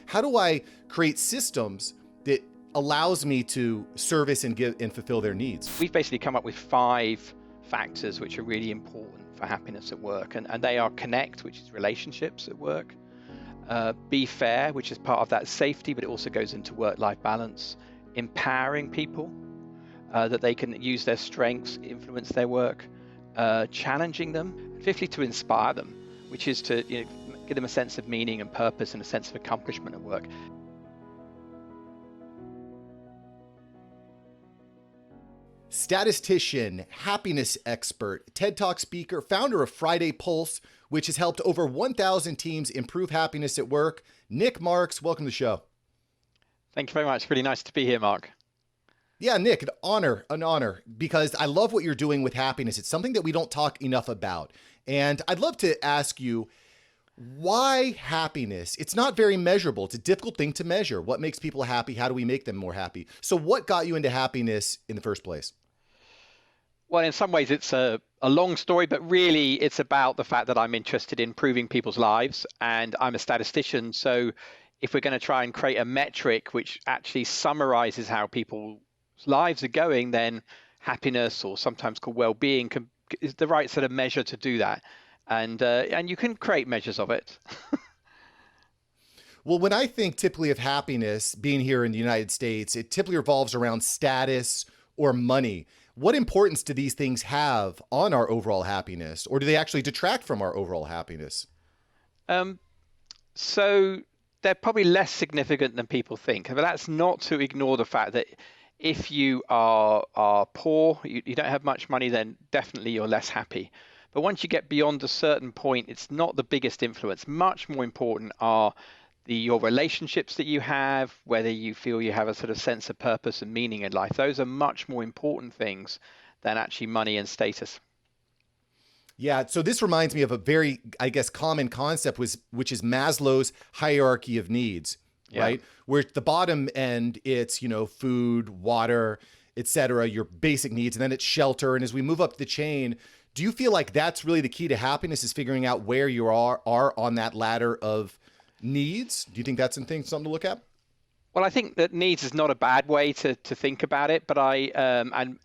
How do I create systems that allows me to service and give and fulfill their needs? We've basically come up with 5 factors which are really important for happiness at work, and they are connect, which is relationships at work, be fair, which is part of that safety, but it also goes into work-life balance, empowering people, that they can use their strengths, influence their work, challenging them, and fifthly, to inspire them, which is to give them a sense of meaning and purpose and a sense of accomplishment at work. Statistician, happiness expert, TED Talk speaker, founder of Friday Pulse, which has helped over 1,000 teams improve happiness at work. Nic Marks, welcome to the show. Thank you very much. Really nice to be here, Mark. Yeah, Nic, an honor, because I love what you're doing with happiness. It's something that we don't talk enough about. And I'd love to ask you, why happiness? It's not very measurable. It's a difficult thing to measure. What makes people happy? How do we make them more happy? So what got you into happiness in the first place? Well, in some ways, it's a long story, but really it's about the fact that I'm interested in improving people's lives, and I'm a statistician. So if we're going to try and create a metric which actually summarizes how people's lives are going, then happiness, or sometimes called well-being, is the right sort of measure to do that. And you can create measures of it. Well, when I think typically of happiness, being here in the United States, it typically revolves around status or money. What importance do these things have on our overall happiness, or do they actually detract from our overall happiness? So they're probably less significant than people think. But that's not to ignore the fact that if you are poor, you don't have much money, then definitely you're less happy. But once you get beyond a certain point, it's not the biggest influence. Much more important are your relationships that you have, whether you feel you have a sort of sense of purpose and meaning in life. Those are much more important things than actually money and status. Yeah, so this reminds me of a very, I guess, common concept, which is Maslow's hierarchy of needs, right? Where at the bottom end, it's, food, water, etc., your basic needs, and then it's shelter. And as we move up the chain, do you feel like that's really the key to happiness, is figuring out where you are on that ladder of needs? Do you think that's something to look at? Well, I think that needs is not a bad way to think about it, but and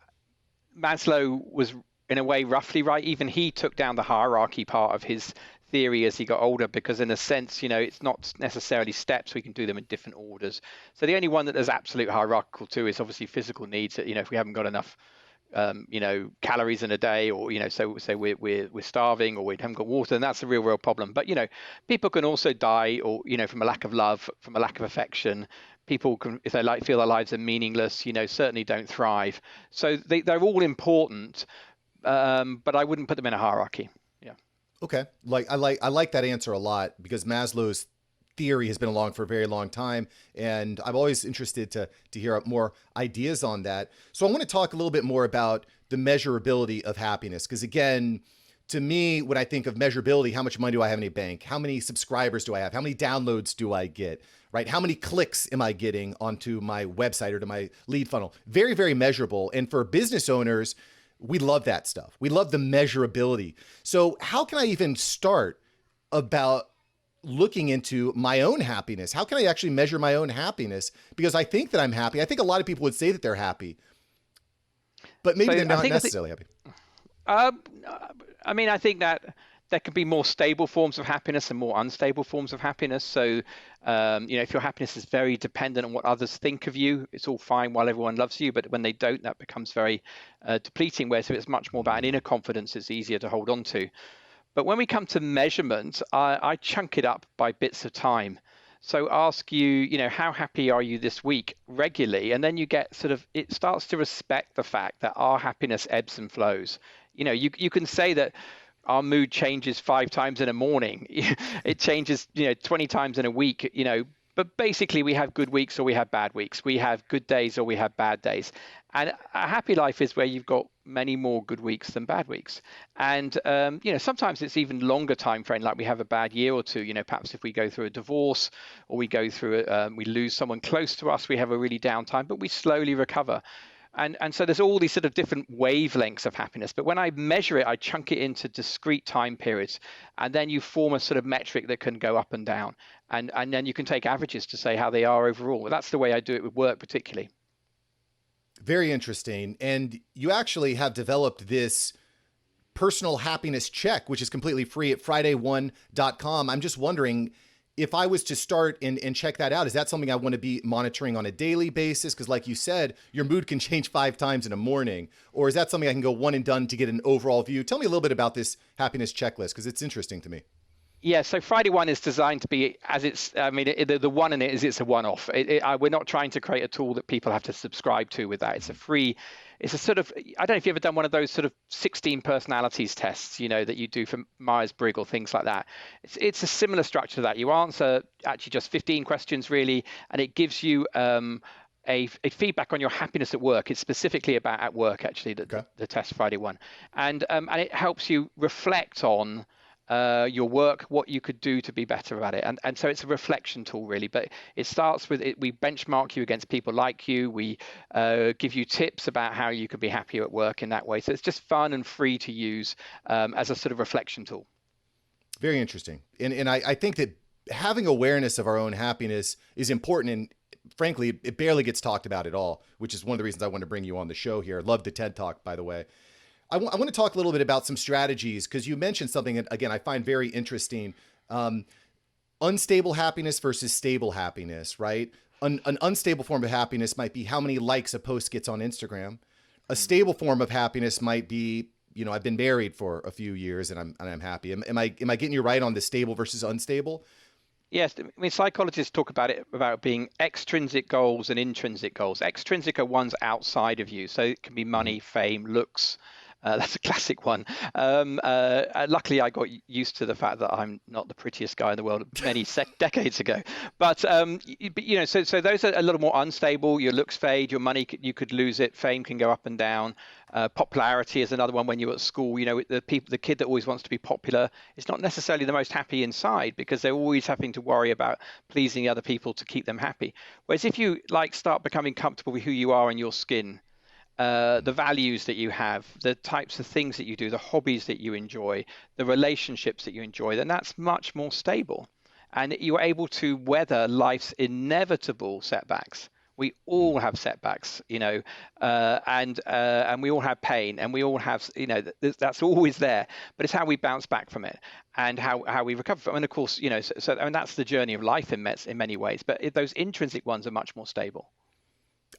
Maslow was in a way roughly right. Even he took down the hierarchy part of his theory as he got older, because in a sense, it's not necessarily steps. We can do them in different orders. So the only one that there's absolute hierarchical to is obviously physical needs. That if we haven't got enough calories in a day, or so say we're starving, or we haven't got water, and that's a real problem. But people can also die, or from a lack of love, from a lack of affection. People can, if they feel their lives are meaningless, certainly don't thrive. So they're all important, but I wouldn't put them in a hierarchy. Yeah. Okay. I like that answer a lot, because Maslow's theory has been along for a very long time, and I'm always interested to hear more ideas on that. So I want to talk a little bit more about the measurability of happiness, because again, to me, when I think of measurability, how much money do I have in a bank? How many subscribers do I have? How many downloads do I get? Right? How many clicks am I getting onto my website or to my lead funnel? Very, very measurable. And for business owners, we love that stuff. We love the measurability. So how can I even start about looking into my own happiness? How can I actually measure my own happiness? Because I think that I'm happy. I think a lot of people would say that they're happy, but maybe they're not necessarily happy. I think that there can be more stable forms of happiness and more unstable forms of happiness. So, if your happiness is very dependent on what others think of you, it's all fine while everyone loves you. But when they don't, that becomes very depleting. Whereas if it's much more about an inner confidence, it's easier to hold on to. But when we come to measurement, I chunk it up by bits of time. So ask you, how happy are you this week regularly? And then you get it starts to respect the fact that our happiness ebbs and flows. You can say that our mood changes 5 times in a morning. It changes, 20 times in a week, but basically we have good weeks or we have bad weeks. We have good days or we have bad days. And a happy life is where you've got many more good weeks than bad weeks. And, sometimes it's even longer time frame, like we have a bad year or two, perhaps if we go through a divorce or we go through we lose someone close to us, we have a really down time, but we slowly recover. And so there's all these sort of different wavelengths of happiness. But when I measure it, I chunk it into discrete time periods, and then you form a sort of metric that can go up and down. And then you can take averages to say how they are overall. That's the way I do it with work, particularly. Very interesting. And you actually have developed this personal happiness check, which is completely free at Friday1.com. I'm just wondering, if I was to start and check that out, is that something I want to be monitoring on a daily basis? Because like you said, your mood can change 5 times in a morning. Or is that something I can go one and done to get an overall view? Tell me a little bit about this happiness checklist, because it's interesting to me. Yeah, so Friday One is designed to be as it's. I mean, the one in it is it's a one-off. We're not trying to create a tool that people have to subscribe to with that. It's a free. It's a sort of. I don't know if you've ever done one of those sort of 16 personalities tests, that you do for Myers-Briggs or things like that. It's a similar structure to that. You answer actually just 15 questions really, and it gives you a feedback on your happiness at work. It's specifically about at work actually, the test Friday One, and it helps you reflect on your work, what you could do to be better about it. And so it's a reflection tool really, but it starts with it. We benchmark you against people like you. We give you tips about how you could be happier at work in that way. So it's just fun and free to use as a sort of reflection tool. Very interesting. And I think that having awareness of our own happiness is important. And frankly, it barely gets talked about at all, which is one of the reasons I want to bring you on the show here. Love the TED Talk, by the way. I want to talk a little bit about some strategies, because you mentioned something that, again, I find very interesting. Unstable happiness versus stable happiness, right? An unstable form of happiness might be how many likes a post gets on Instagram. A stable form of happiness might be, I've been married for a few years and I'm happy. Am I getting you right on the stable versus unstable? Yes, I mean, psychologists talk about it about being extrinsic goals and intrinsic goals. Extrinsic are ones outside of you, so it can be money, fame, looks. That's a classic one. Luckily, I got used to the fact that I'm not the prettiest guy in the world many decades ago. But so those are a little more unstable. Your looks fade, your money, you could lose it. Fame can go up and down. Popularity is another one. When you're at school, the kid that always wants to be popular is not necessarily the most happy inside, because they're always having to worry about pleasing other people to keep them happy. Whereas if you start becoming comfortable with who you are in your skin, the values that you have, the types of things that you do, the hobbies that you enjoy, the relationships that you enjoy, then that's much more stable. And you're able to weather life's inevitable setbacks. We all have setbacks, and we all have pain, and we all have, that's always there. But it's how we bounce back from it and how we recover from it. And of course, and that's the journey of life in many ways. But those intrinsic ones are much more stable.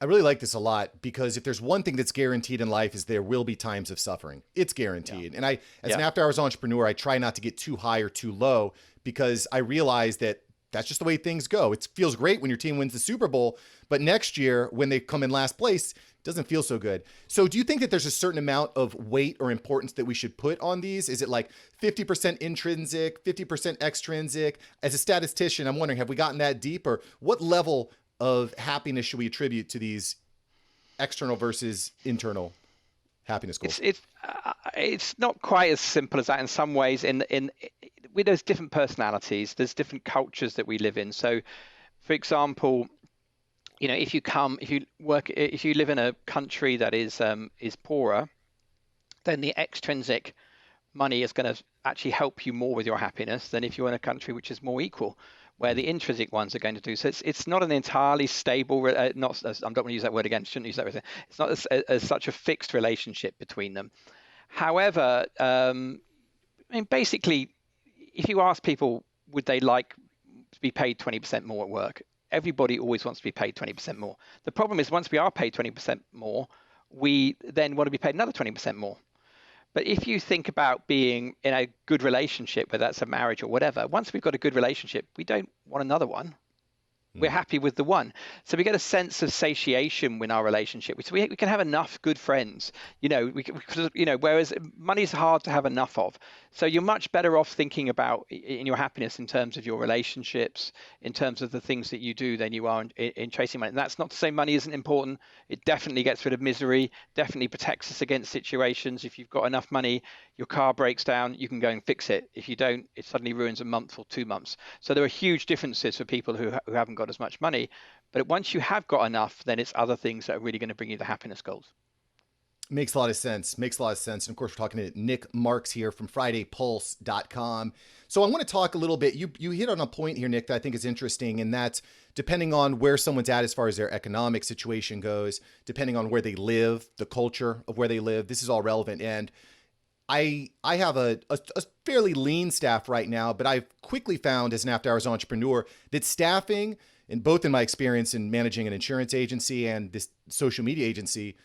I really like this a lot, because if there's one thing that's guaranteed in life, is there will be times of suffering. It's guaranteed. Yeah. And as an after-hours entrepreneur, I try not to get too high or too low, because I realize that that's just the way things go. It feels great when your team wins the Super Bowl, but next year when they come in last place, it doesn't feel so good. So do you think that there's a certain amount of weight or importance that we should put on these? Is it like 50% intrinsic, 50% extrinsic? As a statistician, I'm wondering, have we gotten that deep, or what level of happiness should we attribute to these external versus internal happiness goals? It's not quite as simple as that in some ways. With those different personalities, there's different cultures that we live in. So, for example, if you live in a country that is poorer, then the extrinsic money is going to actually help you more with your happiness than if you're in a country which is more equal, where the intrinsic ones are going to do. So it's not an entirely stable, I'm not going to use that word again, shouldn't use that word. It's not as such a fixed relationship between them. However, basically, if you ask people, would they like to be paid 20% more at work? Everybody always wants to be paid 20% more. The problem is, once we are paid 20% more, we then want to be paid another 20% more. But if you think about being in a good relationship, whether that's a marriage or whatever, once we've got a good relationship, we don't want another one. We're happy with the one. So we get a sense of satiation in our relationship. So we can have enough good friends, whereas money's hard to have enough of. So you're much better off thinking about in your happiness in terms of your relationships, in terms of the things that you do, than you are in chasing money. And that's not to say money isn't important. It definitely gets rid of misery, definitely protects us against situations. If you've got enough money, your car breaks down, you can go and fix it. If you don't, it suddenly ruins a month or 2 months. So there are huge differences for people who haven't got as much money. But once you have got enough, then it's other things that are really going to bring you the happiness goals. Makes a lot of sense. Makes a lot of sense. And of course, we're talking to Nic Marks here from FridayPulse.com. So I want to talk a little bit. You hit on a point here, Nic, that I think is interesting, and that's depending on where someone's at as far as their economic situation goes, depending on where they live, the culture of where they live. This is all relevant. And I have a fairly lean staff right now, but I've quickly found as an after hours entrepreneur that staffing, and both in my experience in managing an insurance agency and this social media agency,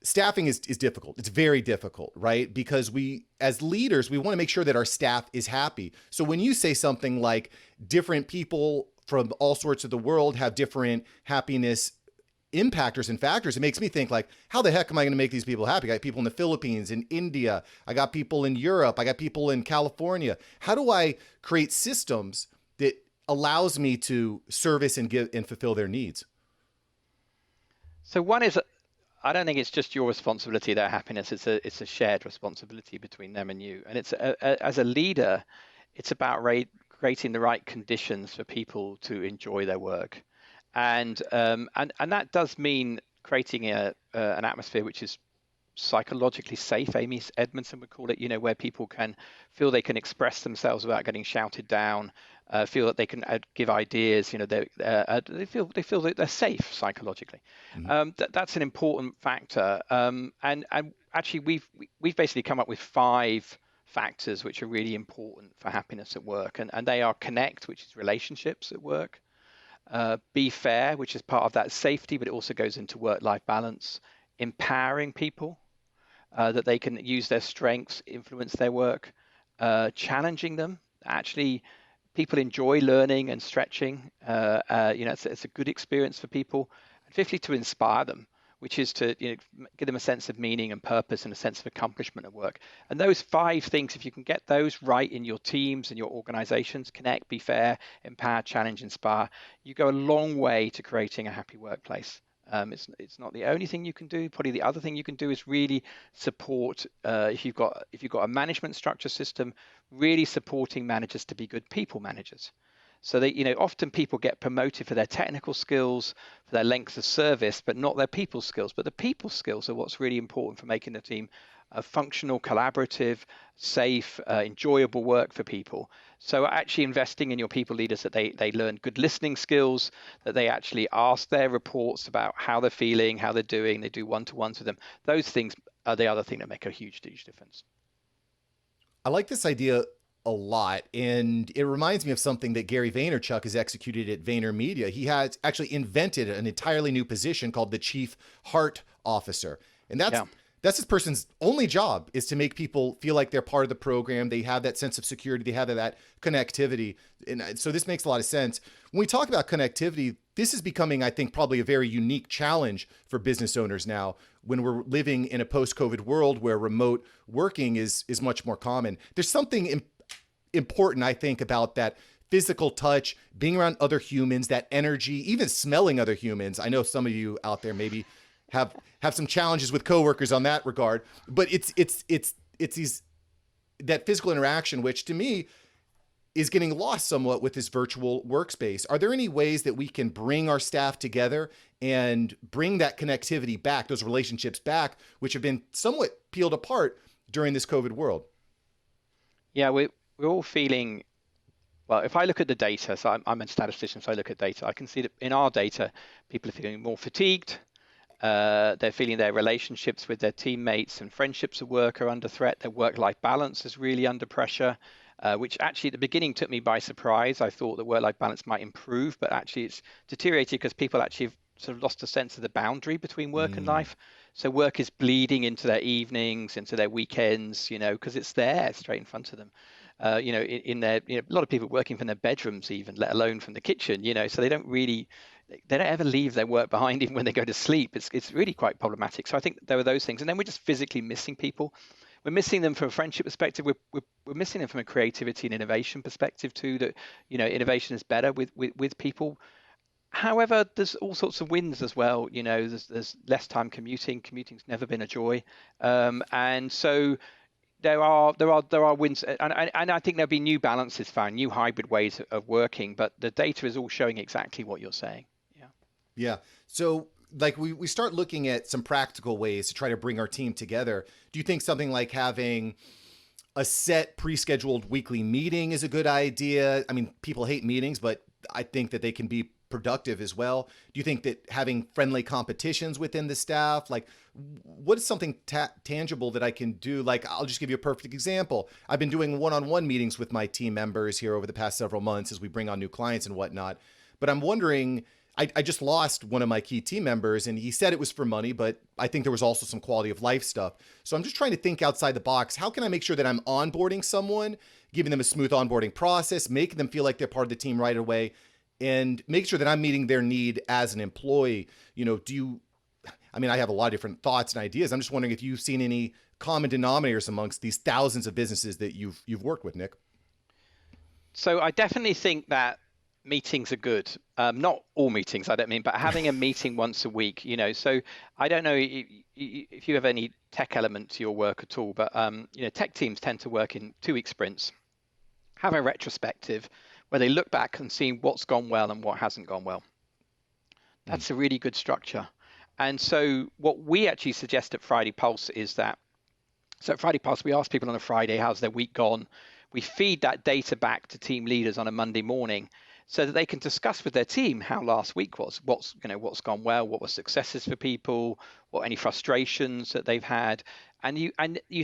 staffing is difficult. It's very difficult, right? Because we, as leaders, we want to make sure that our staff is happy. So when you say something like different people from all sorts of the world have different happiness impactors and factors, it makes me think like, how the heck am I going to make these people happy? I got people in the Philippines, in India. I got people in Europe. I got people in California. How do I create systems that allows me to service and give and fulfill their needs? So one is, I don't think it's just your responsibility, their happiness. It's a shared responsibility between them and you. And it's as a leader, it's about creating the right conditions for people to enjoy their work, and that does mean creating an atmosphere which is psychologically safe. Amy Edmondson would call it, where people can feel they can express themselves without getting shouted down, feel that they can give ideas. They feel that they're safe psychologically. Mm-hmm. That's an important factor. And actually, we've basically come up with 5 factors which are really important for happiness at work, and they are connect, which is relationships at work. Be fair, which is part of that safety, but it also goes into work-life balance. Empowering people, that they can use their strengths, influence their work. Challenging them. Actually, people enjoy learning and stretching. It's a good experience for people. And fifthly, to inspire them, which is to give them a sense of meaning and purpose and a sense of accomplishment at work. And those 5 things, if you can get those right in your teams and your organizations, connect, be fair, empower, challenge, inspire, you go a long way to creating a happy workplace. It's not the only thing you can do. Probably the other thing you can do is really support, if you've got a management structure system, really supporting managers to be good people managers. So that, often people get promoted for their technical skills, for their length of service, but not their people skills. But the people skills are what's really important for making the team a functional, collaborative, safe, enjoyable work for people. So actually investing in your people leaders, that they learn good listening skills, that they actually ask their reports about how they're feeling, how they're doing, they do one-to-ones with them. Those things are the other thing that make a huge difference. I like this idea a lot, and it reminds me of something that Gary Vaynerchuk has executed at VaynerMedia. He has actually invented an entirely new position called the Chief Heart Officer, and that's this person's only job, is to make people feel like they're part of the program. They have that sense of security. They have that connectivity. And so this makes a lot of sense. When we talk about connectivity, this is becoming, I think, probably a very unique challenge for business owners now, when we're living in a post-COVID world where remote working is much more common. There's something important, I think, about that physical touch, being around other humans, that energy, even smelling other humans. I know some of you out there maybe have some challenges with coworkers on that regard, but it's that physical interaction, which to me is getting lost somewhat with this virtual workspace. Are there any ways that we can bring our staff together and bring that connectivity back, those relationships back, which have been somewhat peeled apart during this COVID world? Yeah, we're all feeling, well, if I look at the data, so I'm a statistician, so I look at data, I can see that in our data, people are feeling more fatigued. They're feeling their relationships with their teammates and friendships at work are under threat. Their work-life balance is really under pressure, which actually at the beginning took me by surprise. I thought that work-life balance might improve, but actually it's deteriorated because people actually have sort of lost a sense of the boundary between work and life. So work is bleeding into their evenings, into their weekends, because it's there straight in front of them. In their, a lot of people working from their bedrooms even, let alone from the kitchen, so they don't ever leave their work behind even when they go to sleep. It's really quite problematic. So I think there are those things. And then we're just physically missing people. We're missing them from a friendship perspective. We're missing them from a creativity and innovation perspective too, that, innovation is better with people. However, there's all sorts of wins as well. There's less time commuting. Commuting's never been a joy. And so there are wins, and I think there'll be new balances found, new hybrid ways of working, but the data is all showing exactly what you're saying. Yeah. Yeah. So like we start looking at some practical ways to try to bring our team together. Do you think something like having a set pre-scheduled weekly meeting is a good idea? I mean, people hate meetings, but I think that they can be productive as well. Do you think that having friendly competitions within the staff, like what is something tangible that I can do? Like, I'll just give you a perfect example. I've been doing one-on-one meetings with my team members here over the past several months as we bring on new clients and whatnot. But I'm wondering, I just lost one of my key team members and he said it was for money, but I think there was also some quality of life stuff. So I'm just trying to think outside the box. How can I make sure that I'm onboarding someone, giving them a smooth onboarding process, making them feel like they're part of the team right away, and make sure that I'm meeting their need as an employee? You know, I mean, I have a lot of different thoughts and ideas. I'm just wondering if you've seen any common denominators amongst these thousands of businesses that you've worked with, Nic. So I definitely think that meetings are good. Not all meetings, I don't mean, but having a meeting once a week, you know. So I don't know if you have any tech element to your work at all, but you know, tech teams tend to work in 2-week sprints, have a retrospective where they look back and see what's gone well and what hasn't gone well. That's a really good structure. And so what we actually suggest at Friday Pulse is that, so at Friday Pulse, we ask people on a Friday, how's their week gone? We feed that data back to team leaders on a Monday morning so that they can discuss with their team how last week was, what's gone well, what were successes for people, what any frustrations that they've had. And you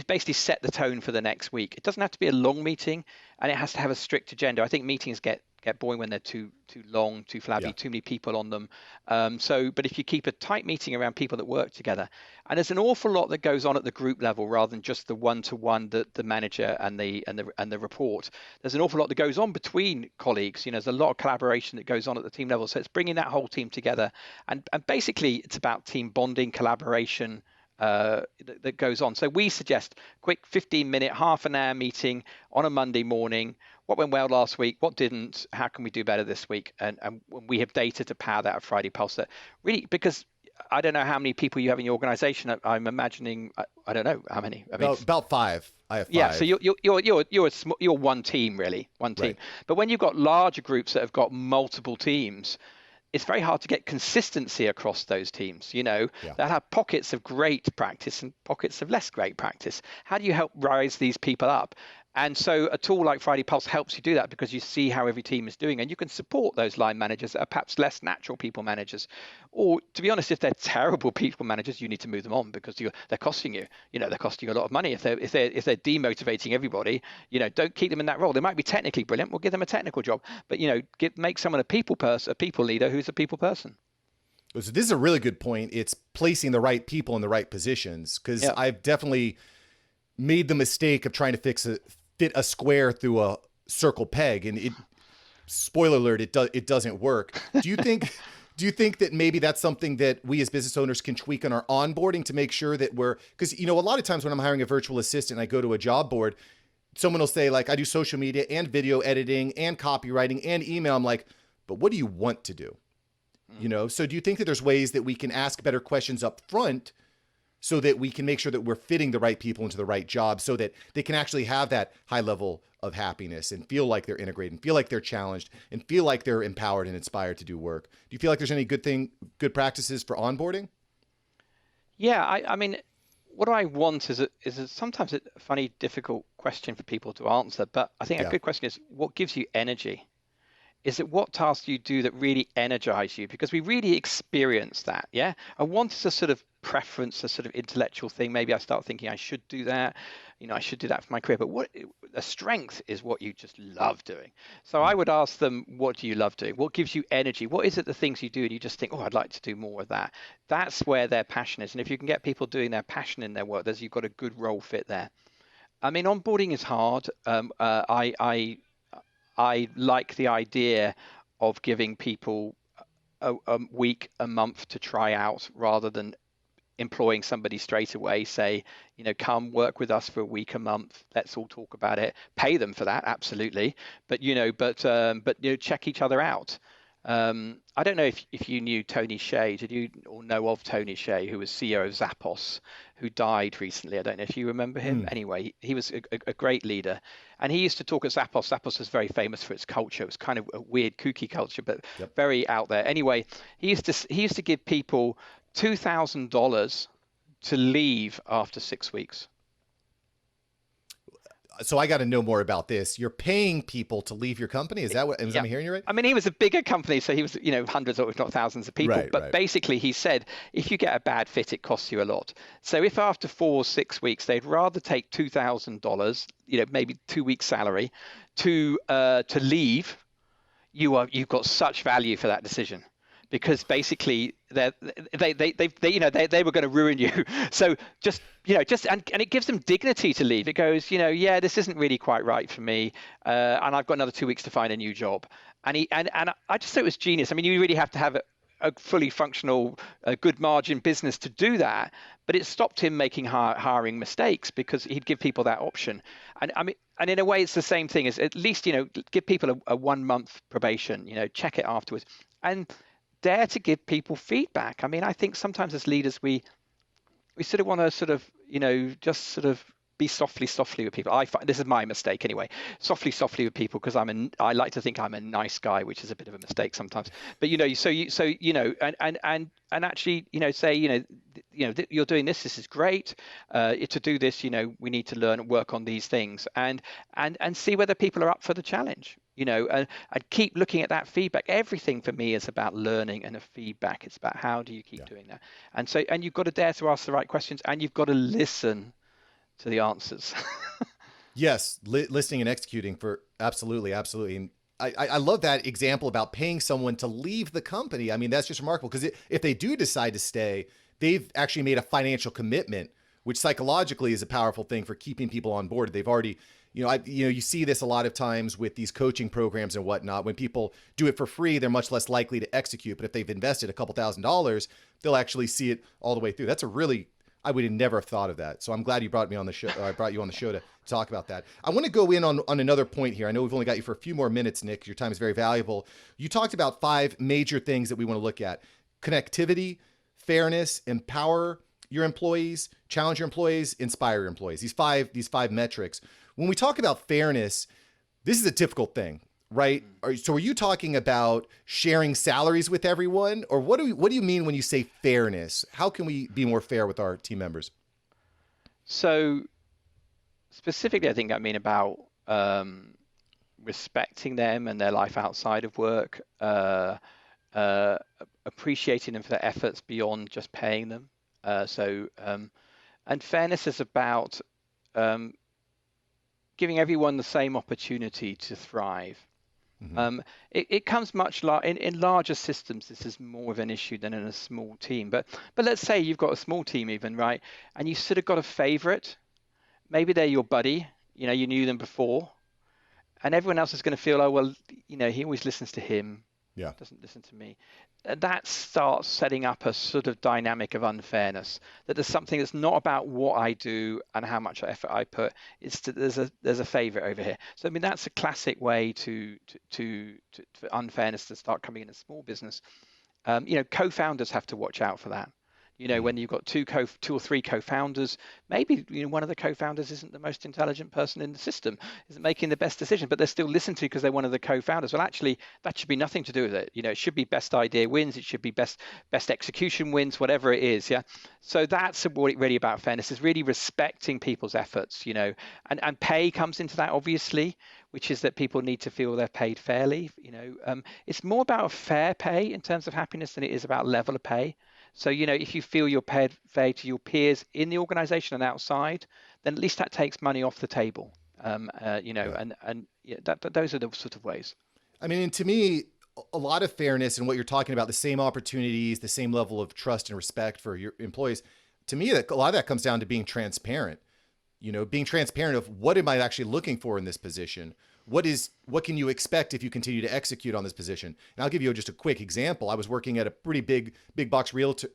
basically set the tone for the next week. It doesn't have to be a long meeting, and it has to have a strict agenda. I think meetings get boring when they're too long, too flabby, too many people on them. But if you keep a tight meeting around people that work together, and there's an awful lot that goes on at the group level rather than just the one-to-one, the manager and the report. There's an awful lot that goes on between colleagues. You know, there's a lot of collaboration that goes on at the team level. So it's bringing that whole team together, and basically it's about team bonding, collaboration. That goes on. So we suggest quick 15-minute, half an hour meeting on a Monday morning. What went well last week? What didn't? How can we do better this week? And we have data to power that at Friday Pulse. That really, because I don't know how many people you have in your organization. I'm imagining, I don't know how many. I mean, about 5. I have 5. Yeah, so you're one team, really, one team. Right. But when you've got larger groups that have got multiple teams, it's very hard to get consistency across those teams. You know, that have pockets of great practice and pockets of less great practice. How do you help rise these people up? And so a tool like Friday Pulse helps you do that because you see how every team is doing, and you can support those line managers that are perhaps less natural people managers. Or to be honest, if they're terrible people managers, you need to move them on because they're costing you. You know, they're costing you a lot of money. If they're demotivating everybody, you know, don't keep them in that role. They might be technically brilliant. We'll give them a technical job, but you know, make someone a people leader who's a people person. So this is a really good point. It's placing the right people in the right positions, because I've definitely made the mistake of trying to fit a square through a circle peg, and spoiler alert, it doesn't work. Do you think that maybe that's something that we as business owners can tweak on our onboarding to make sure that because, you know, a lot of times when I'm hiring a virtual assistant, I go to a job board, someone will say like, I do social media and video editing and copywriting and email. I'm like, but what do you want to do? You know, so do you think that there's ways that we can ask better questions up front so that we can make sure that we're fitting the right people into the right job so that they can actually have that high level of happiness and feel like they're integrated and feel like they're challenged and feel like they're empowered and inspired to do work? Do you feel like there's any good practices for onboarding? Yeah, I mean, what I want is sometimes a funny, difficult question for people to answer, but I think a good question is, what gives you energy? Is it what tasks you do that really energize you? Because we really experience that, yeah? I want a sort of preference, a sort of intellectual thing. Maybe I start thinking I should do that, you know, I should do that for my career. But what a strength is what you just love doing. So I would ask them, what do you love doing? What gives you energy? What is it the things you do and you just think, oh, I'd like to do more of that? That's where their passion is. And if you can get people doing their passion in their work, you've got a good role fit there. I mean, onboarding is hard. I like the idea of giving people a week, a month to try out rather than employing somebody straight away. Say, you know, come work with us for a week, a month. Let's all talk about it. Pay them for that, absolutely. But you know, check each other out. I don't know if you knew Tony Hsieh. Did you or know of Tony Hsieh, who was CEO of Zappos, who died recently? I don't know if you remember him. Mm. Anyway, he was a great leader, and he used to talk at Zappos. Zappos was very famous for its culture. It was kind of a weird, kooky culture, but Yep. very out there. Anyway, he used to give people $2,000 to leave after 6 weeks. So I got to know more about this. You're paying people to leave your company. Is that what, am I hearing you right? I mean, he was a bigger company, so he was, hundreds or if not thousands of people. Right, but right. basically, he said, if you get a bad fit, it costs you a lot. So if after 4 or 6 weeks, they'd rather take $2,000, maybe 2 weeks' salary, to leave, you've got such value for that decision. Because basically they were going to ruin you. So and it gives them dignity to leave. It goes, yeah, this isn't really quite right for me, and I've got another 2 weeks to find a new job. And I just thought it was genius. I mean, you really have to have a fully functional, good margin business to do that. But it stopped him making hiring mistakes because he'd give people that option. And I mean, and in a way, it's the same thing as at least give people a 1 month probation. Check it afterwards, and dare to give people feedback. I mean, I think sometimes as leaders, we sort of want to just sort of be softly with people. I find this is my mistake anyway. Softly with people because I like to think I'm a nice guy, which is a bit of a mistake sometimes. But and actually say you're doing this. This is great. To do this, we need to learn and work on these things and see whether people are up for the challenge. And keep looking at that feedback. Everything for me is about learning and a feedback. It's about how do you keep doing that. And you've got to dare to ask the right questions, and you've got to listen to the answers. Yes, listening and executing for absolutely. And I love that example about paying someone to leave the company. I mean, that's just remarkable because if they do decide to stay, they've actually made a financial commitment, which psychologically is a powerful thing for keeping people on board. They've already, you see this a lot of times with these coaching programs and whatnot. When people do it for free, they're much less likely to execute. But if they've invested a couple $1,000s, they'll actually see it all the way through. That's I would never have thought of that. So I'm glad you brought me on the show. I brought you on the show to talk about that. I want to go in on another point here. I know we've only got you for a few more minutes, Nic. Your time is very valuable. You talked about 5 major things that we want to look at: connectivity, fairness, empower your employees, challenge your employees, inspire your employees. These five metrics. When we talk about fairness, this is a difficult thing, right? So are you talking about sharing salaries with everyone, or what do you mean when you say fairness? How can we be more fair with our team members? So specifically, I think I mean about respecting them and their life outside of work, appreciating them for their efforts beyond just paying them. And fairness is about giving everyone the same opportunity to thrive. Mm-hmm. It comes much in larger systems. This is more of an issue than in a small team. But let's say you've got a small team even, right? And you sort of got a favorite. Maybe they're your buddy. You knew them before, and everyone else is going to feel, oh well, he always listens to him. Yeah, doesn't listen to me. That starts setting up a sort of dynamic of unfairness. That there's something that's not about what I do and how much effort I put. There's a favorite over here. So I mean that's a classic way for unfairness to start coming in a small business. Co-founders have to watch out for that. When you've got two or three co-founders, maybe one of the co-founders isn't the most intelligent person in the system, isn't making the best decision, but they're still listened to because they're one of the co-founders. Well, actually, that should be nothing to do with it. It should be best idea wins. It should be best execution wins, whatever it is. Yeah. So that's what it really about fairness is really respecting people's efforts. And pay comes into that obviously, which is that people need to feel they're paid fairly. It's more about fair pay in terms of happiness than it is about level of pay. So, if you feel you're paid fair to your peers in the organization and outside, then at least that takes money off the table. And those are the sort of ways. I mean, and to me, a lot of fairness and what you're talking about, the same opportunities, the same level of trust and respect for your employees. To me, a lot of that comes down to being transparent, being transparent of what am I actually looking for in this position? What can you expect if you continue to execute on this position? And I'll give you just a quick example. I was working at a pretty big box realtor.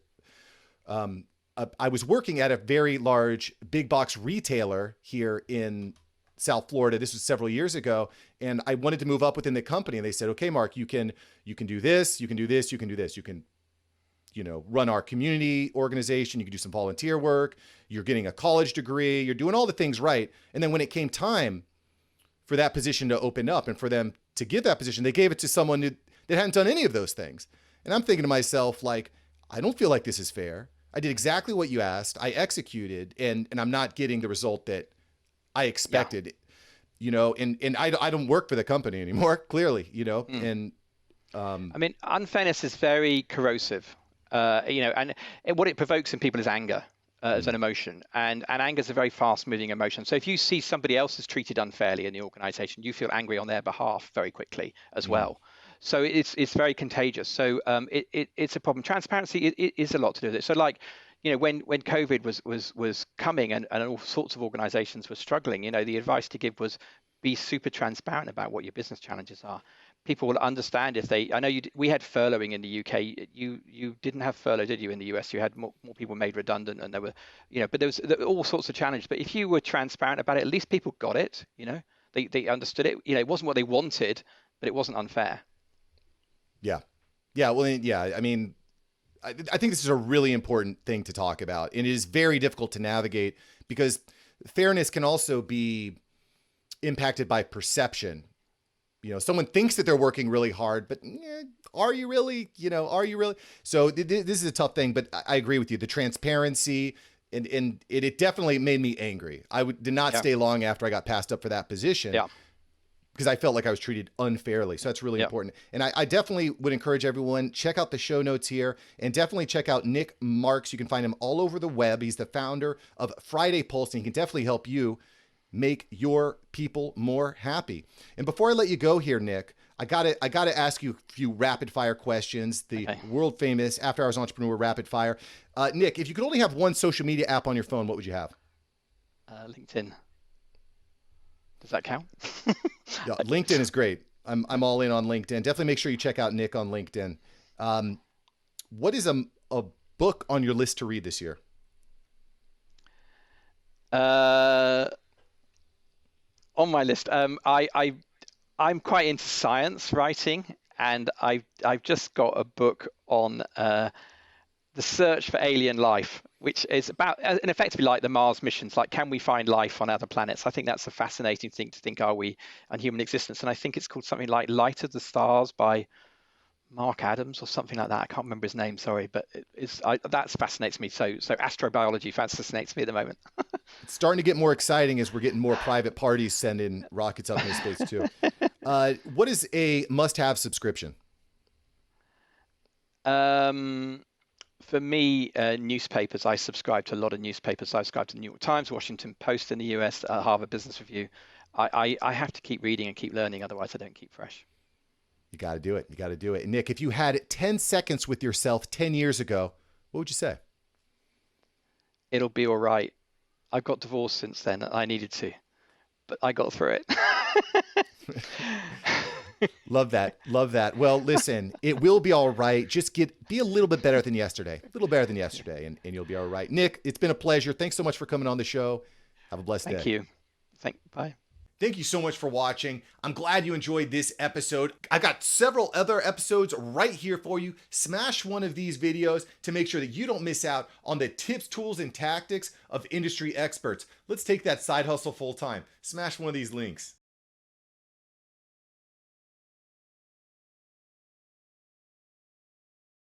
I was working at a very large big box retailer here in South Florida. This was several years ago, and I wanted to move up within the company. And they said, "Okay, Mark, you can do this, you can do this, you can do this, you can, run our community organization. You can do some volunteer work. You're getting a college degree. You're doing all the things right." And then when it came time for that position to open up and for them to give that position, they gave it to someone that hadn't done any of those things. And I'm thinking to myself, like, I don't feel like this is fair. I did exactly what you asked. I executed, and I'm not getting the result that I expected, and I don't work for the company anymore, clearly, and I mean, unfairness is very corrosive, and what it provokes in people is anger. As an emotion, and anger is a very fast-moving emotion. So if you see somebody else is treated unfairly in the organization, you feel angry on their behalf very quickly as well. So it's very contagious. So it's a problem. Transparency is a lot to do with it. So when COVID was coming and all sorts of organizations were struggling, the advice to give was be super transparent about what your business challenges are. People will understand if they. I know we had furloughing in the UK. You didn't have furlough, did you? In the US, you had more people made redundant, and there were, but there were all sorts of challenges. But if you were transparent about it, at least people got it. They understood it. It wasn't what they wanted, but it wasn't unfair. Yeah. Well, yeah. I mean, I think this is a really important thing to talk about, and it is very difficult to navigate because fairness can also be impacted by perception. Someone thinks that they're working really hard, but are you really? Are you really? So this is a tough thing, but I agree with you. The transparency and it definitely made me angry. I did not stay long after I got passed up for that position. Yeah. Because I felt like I was treated unfairly. So that's really important. And I definitely would encourage everyone, check out the show notes here and definitely check out Nic Marks. You can find him all over the web. He's the founder of Friday Pulse, and he can definitely help you make your people more happy. And before I let you go here, Nic, I gotta ask you a few rapid fire questions. The world famous After Hours Entrepreneur rapid fire. Nic, if you could only have one social media app on your phone, what would you have? LinkedIn. Does that count? Yeah, LinkedIn is great. I'm all in on LinkedIn. Definitely make sure you check out Nic on LinkedIn. What is a book on your list to read this year? On my list, I'm quite into science writing, and I've just got a book on the search for alien life, which is about, and effectively like the Mars missions, like can we find life on other planets? I think that's a fascinating thing to think, are we on human existence? And I think it's called something like Light of the Stars by Mark Adams or something like that. I can't remember his name, sorry, but that fascinates me. So astrobiology fascinates me at the moment. It's starting to get more exciting as we're getting more private parties sending rockets up into space too. What is a must-have subscription? For me, newspapers. I subscribe to a lot of newspapers. I subscribe to the New York Times, Washington Post in the US, Harvard Business Review. I have to keep reading and keep learning, otherwise I don't keep fresh. You got to do it. You got to do it. Nic, if you had 10 seconds with yourself 10 years ago, what would you say? It'll be all right. I got divorced since then. I needed to, but I got through it. Love that. Love that. Well, listen, it will be all right. Just be a little bit better than yesterday. A little better than yesterday, and you'll be all right. Nic, it's been a pleasure. Thanks so much for coming on the show. Have a blessed day. Thank you. Bye. Thank you so much for watching. I'm glad you enjoyed this episode. I've got several other episodes right here for you. Smash one of these videos to make sure that you don't miss out on the tips, tools, and tactics of industry experts. Let's take that side hustle full time. Smash one of these links.